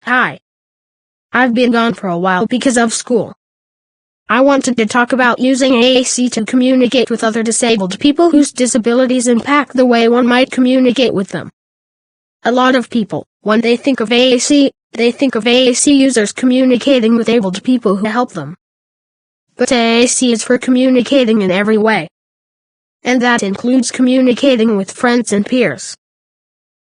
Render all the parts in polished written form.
Hi. I've been gone for a while because of school. I wanted to talk about using AAC to communicate with other disabled people whose disabilities impact the way one might communicate with them. A lot of people, when they think of AAC, they think of AAC users communicating with abled people who help them. But AAC is for communicating in every way. And that includes communicating with friends and peers.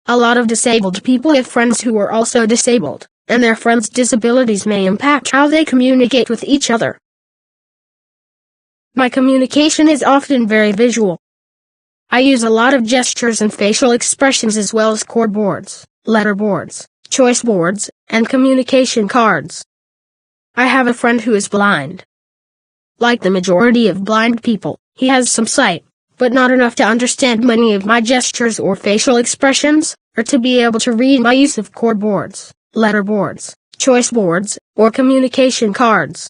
A lot of disabled people have friends who are also disabled, and their friends' disabilities may impact how they communicate with each other. My communication is often very visual. I use a lot of gestures and facial expressions as well as chord boards, letter boards, choice boards, and communication cards. I have a friend who is blind. Like the majority of blind people, he has some sight, but not enough to understand many of my gestures or facial expressions, or to be able to read my use of chord boards, letter boards, choice boards, or communication cards.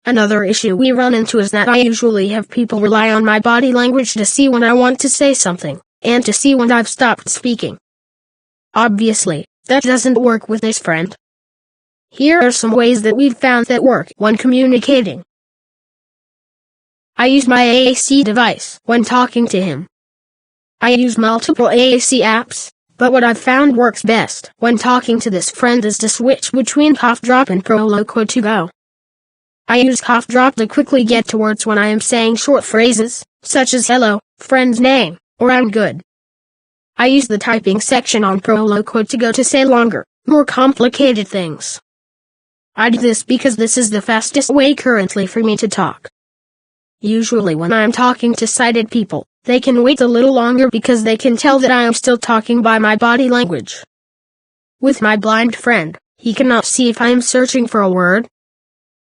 Another issue we run into is that I usually have people rely on my body language to see when I want to say something, and to see when I've stopped speaking. Obviously, that doesn't work with this friend. Here are some ways that we've found that work when communicating. I use my AAC device when talking to him. I use multiple AAC apps, but what I've found works best when talking to this friend is to switch between Cough Drop and Proloquo2go. I use Cough Drop to quickly get to words when I am saying short phrases, such as hello, friend's name, or I'm good. I use the typing section on Proloquo2go to say longer, more complicated things. I do this because this is the fastest way currently for me to talk. Usually when I'm talking to sighted people, they can wait a little longer because they can tell that I am still talking by my body language. With my blind friend, he cannot see if I am searching for a word.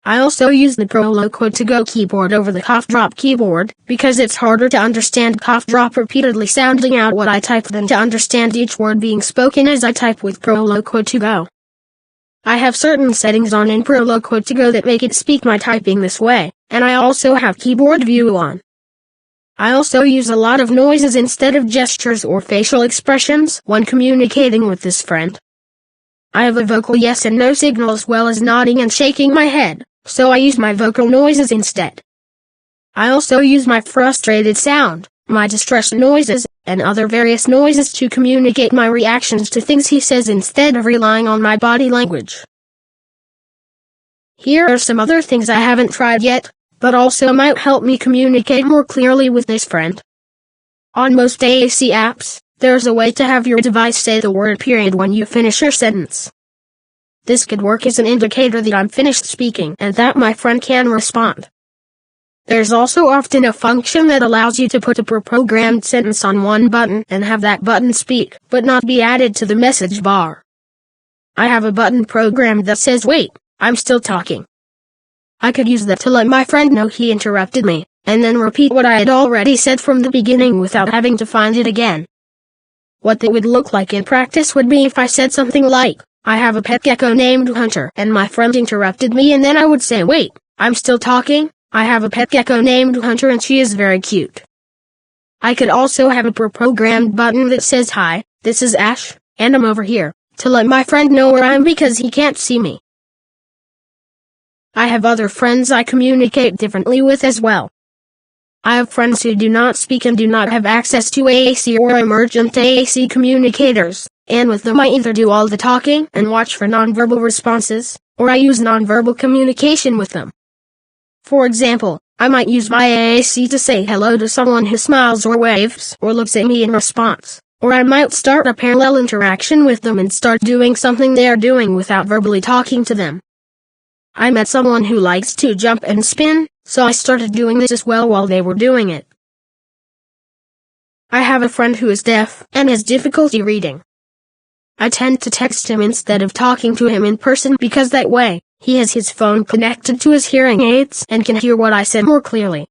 I also use the Proloquo2go keyboard over the Cough Drop keyboard, because it's harder to understand Cough Drop repeatedly sounding out what I type than to understand each word being spoken as I type with Proloquo2go. I have certain settings on in Proloquo2go that make it speak my typing this way, and I also have keyboard view on. I also use a lot of noises instead of gestures or facial expressions when communicating with this friend. I have a vocal yes and no signal as well as nodding and shaking my head, so I use my vocal noises instead. I also use my frustrated sound, my distress noises, and other various noises to communicate my reactions to things he says instead of relying on my body language. Here are some other things I haven't tried yet, but also might help me communicate more clearly with this friend. On most AAC apps, there's a way to have your device say the word period when you finish your sentence. This could work as an indicator that I'm finished speaking and that my friend can respond. There's also often a function that allows you to put a pre-programmed sentence on one button and have that button speak, but not be added to the message bar. I have a button programmed that says wait, I'm still talking. I could use that to let my friend know he interrupted me, and then repeat what I had already said from the beginning without having to find it again. What that would look like in practice would be if I said something like, I have a pet gecko named Hunter, and my friend interrupted me, and then I would say wait, I'm still talking. I have a pet gecko named Hunter and she is very cute. I could also have a pre-programmed button that says hi, this is Ash, and I'm over here, to let my friend know where I am because he can't see me. I have other friends I communicate differently with as well. I have friends who do not speak and do not have access to AAC or emergent AAC communicators, and with them I either do all the talking and watch for nonverbal responses, or I use nonverbal communication with them. For example, I might use my AAC to say hello to someone who smiles or waves or looks at me in response, or I might start a parallel interaction with them and start doing something they are doing without verbally talking to them. I met someone who likes to jump and spin, so I started doing this as well while they were doing it. I have a friend who is deaf and has difficulty reading. I tend to text him instead of talking to him in person because that way, he has his phone connected to his hearing aids and can hear what I said more clearly.